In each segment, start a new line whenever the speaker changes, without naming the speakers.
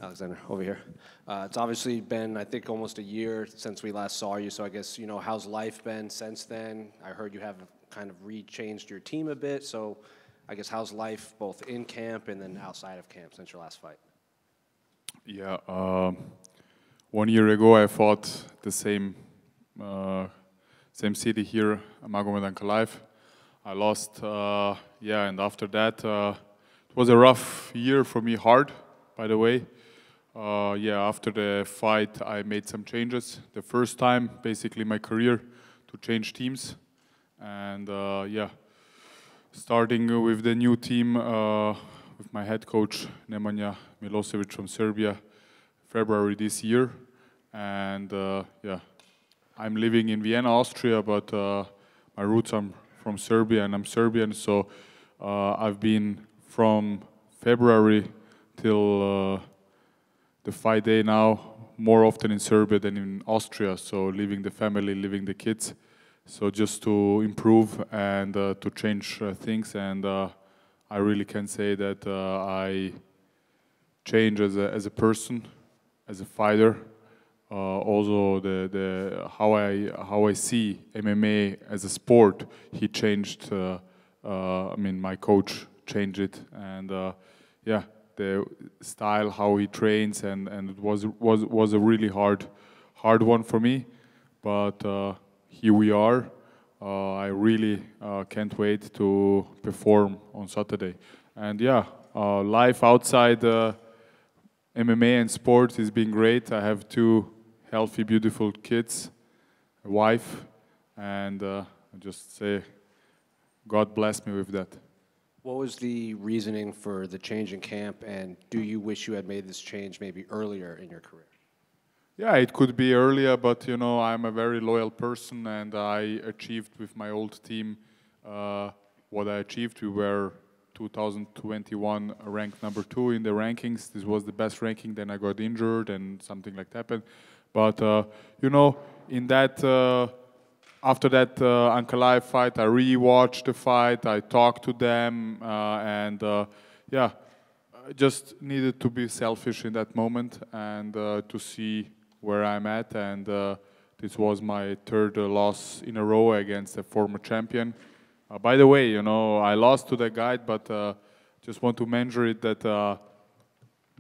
Alexander, over here. It's obviously been, I think, almost a year since we last saw you. So I guess, how's life been since then? I heard you have kind of re-changed your team a bit. So I guess how's life both in camp and then outside of camp since your last fight?
Yeah, 1 year ago I fought the same city here, Azamat Murzakanov. I lost, and after that it was a rough year for me, hard, by the way. After the fight I made some changes. The first time, basically, in my career to change teams. And starting with the new team with my head coach, Nemanja Milosevic from Serbia, February this year. And I'm living in Vienna, Austria, but my roots are from Serbia and I'm Serbian. So I've been from February till the fight day now more often in Serbia than in Austria. So leaving the family, leaving the kids. So just to improve and to change things. And I really can say that I change as a person, as a fighter. Also, how I see MMA as a sport, he changed. My coach changed it, and the style how he trains, and it was a really hard one for me. But here we are. I really can't wait to perform on Saturday, and life outside MMA and sports has been great. I have 2 healthy, beautiful kids, a wife, and I just say God bless me with that.
What was the reasoning for the change in camp, and do you wish you had made this change maybe earlier in your career?
Yeah, it could be earlier, but I'm a very loyal person, and I achieved with my old team what I achieved. We were 2021 ranked number 2 in the rankings. This was the best ranking. Then I got injured and something like that happened. But in that after that Ankalaev fight, I rewatched the fight. I talked to them, I just needed to be selfish in that moment and to see where I'm at. And this was my 3rd loss in a row against a former champion. By the way, I lost to that guy, but just want to mention it that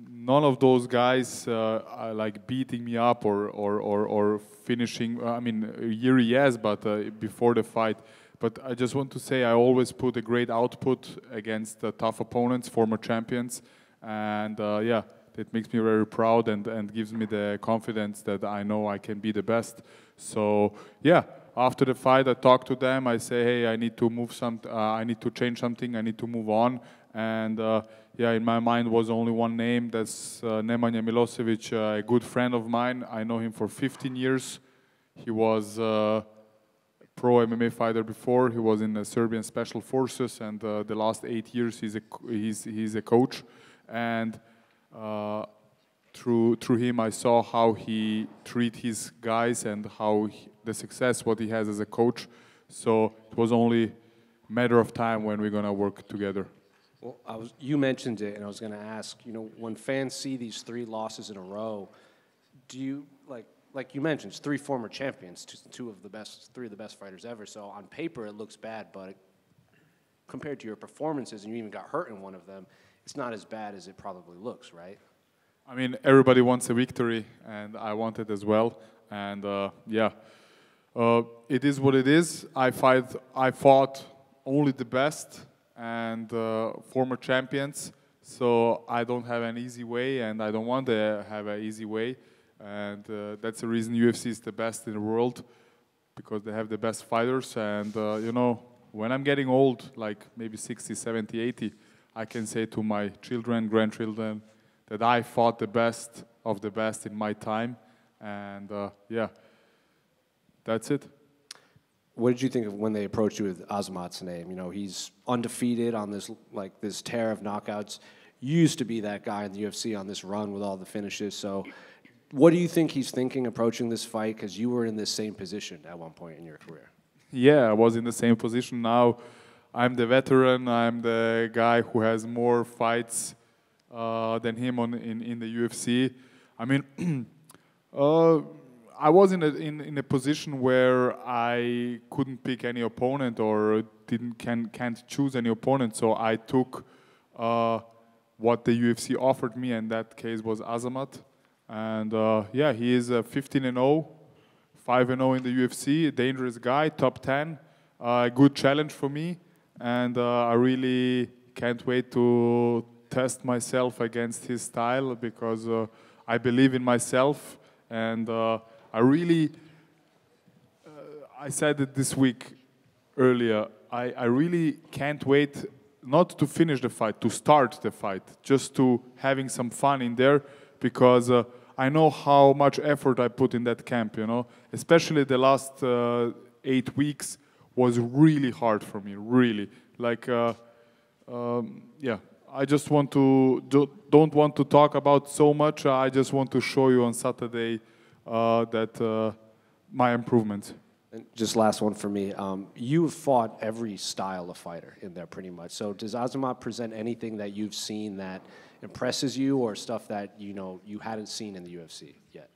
none of those guys are like beating me up or finishing. I mean, Yuri, yes, but before the fight. But I just want to say I always put a great output against tough opponents, former champions, and that makes me very proud and gives me the confidence that I know I can be the best. So after the fight, I talk to them. I say, hey, I need to move I need to change something. I need to move on. And in my mind was only one name. That's Nemanja Milosevic, a good friend of mine. I know him for 15 years. He was a pro MMA fighter before. He was in the Serbian Special Forces, and the last 8 years he's a coach. And through him, I saw how he treats his guys and the success what he has as a coach. So it was only a matter of time when we're gonna work together.
Well, you mentioned it, and I was going to ask, when fans see these 3 losses in a row, do you, like you mentioned, it's 3 former champions, 3 of the best fighters ever. So on paper it looks bad, but compared to your performances, and you even got hurt in one of them, it's not as bad as it probably looks, right?
I mean, everybody wants a victory, and I want it as well. And it is what it is. I fought only the best and former champions, so I don't have an easy way, and I don't want to have an easy way. And that's the reason UFC is the best in the world, because they have the best fighters. And when I'm getting old, like maybe 60, 70, 80, I can say to my children, grandchildren, that I fought the best of the best in my time. And that's it.
What did you think of when they approached you with Azamat's name? He's undefeated on this tear of knockouts. You used to be that guy in the UFC on this run with all the finishes. So what do you think he's thinking approaching this fight? Because you were in this same position at one point in your career.
Yeah, I was in the same position. Now I'm the veteran. I'm the guy who has more fights than him in the UFC. I mean, I was in a position where I couldn't pick any opponent or can't choose any opponent, so I took what the UFC offered me, and that case was Azamat. And yeah, he is 15-0, 5-0 in the UFC, a dangerous guy, top 10, a good challenge for me, and I really can't wait to test myself against his style because I believe in myself, and I really, I said it this week earlier, I really can't wait not to finish the fight, to start the fight, just to having some fun in there, because I know how much effort I put in that camp, you know. Especially the last 8 weeks was really hard for me, really. Like, yeah, I just want to, don't want to talk about so much. I just want to show you on Saturday that my improvements.
And just last one for me. You've fought every style of fighter in there pretty much. So does Azamat present anything that you've seen that impresses you or stuff that you hadn't seen in the UFC yet?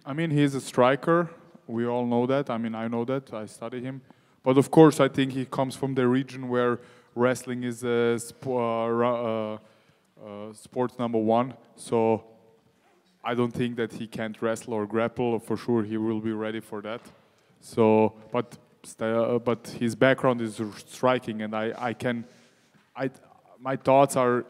I mean, he's a striker. We all know that. I mean, I know that. I study him. But of course, I think he comes from the region where wrestling is sports number one. So I don't think that he can't wrestle or grapple. For sure, he will be ready for that. So, but his background is striking, and my thoughts are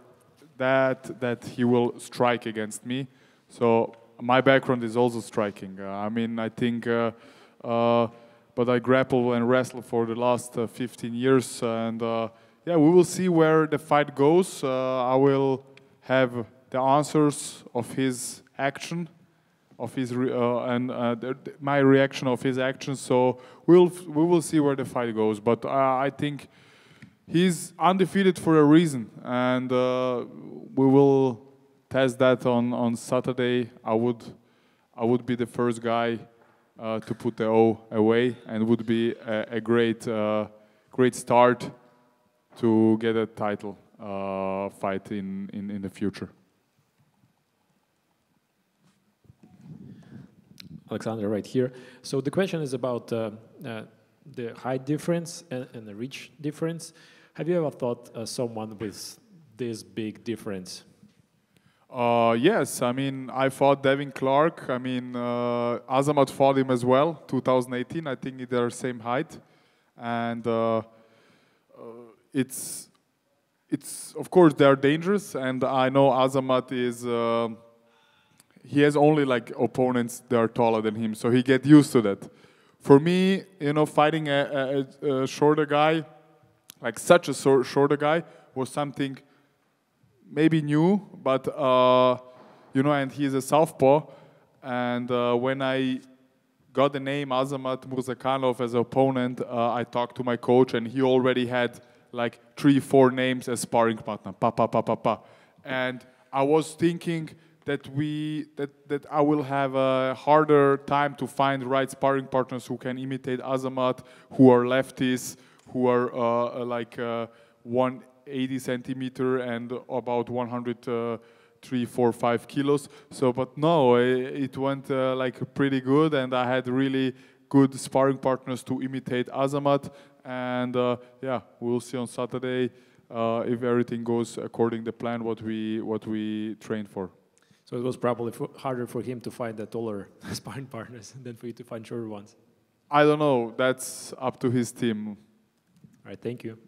that he will strike against me. So my background is also striking. I mean, I think, but I grapple and wrestle for the last 15 years, and yeah, we will see where the fight goes. I will have the answers of his action. Of his my reaction of his actions, so we will see where the fight goes. But I think he's undefeated for a reason, and we will test that on Saturday. I would be the first guy to put the O away, and would be a great start to get a title fight in the future.
Aleksandar, right here. So the question is about the height difference and the reach difference. Have you ever thought someone with this big difference?
Yes, I mean, I fought Devin Clark. I mean, Azamat fought him as well, 2018. I think they're same height. And it's of course, they're dangerous. And I know Azamat is... he has only like opponents that are taller than him, so he get used to that. For me, fighting a shorter guy, like such a shorter guy, was something maybe new, but and he's a southpaw. And when I got the name Azamat Murzakanov as an opponent, I talked to my coach, and he already had like 3-4 names as sparring partner. And I was thinking that I will have a harder time to find the right sparring partners who can imitate Azamat, who are lefties, who are like 180 centimeter and about 103, 4, 5 kilos. So, but no, it went like pretty good, and I had really good sparring partners to imitate Azamat. And yeah, we'll see on Saturday if everything goes according to plan what we trained for.
So it was probably harder for him to find the taller sparring partners than for you to find shorter ones.
I don't know. That's up to his team.
All right, thank you.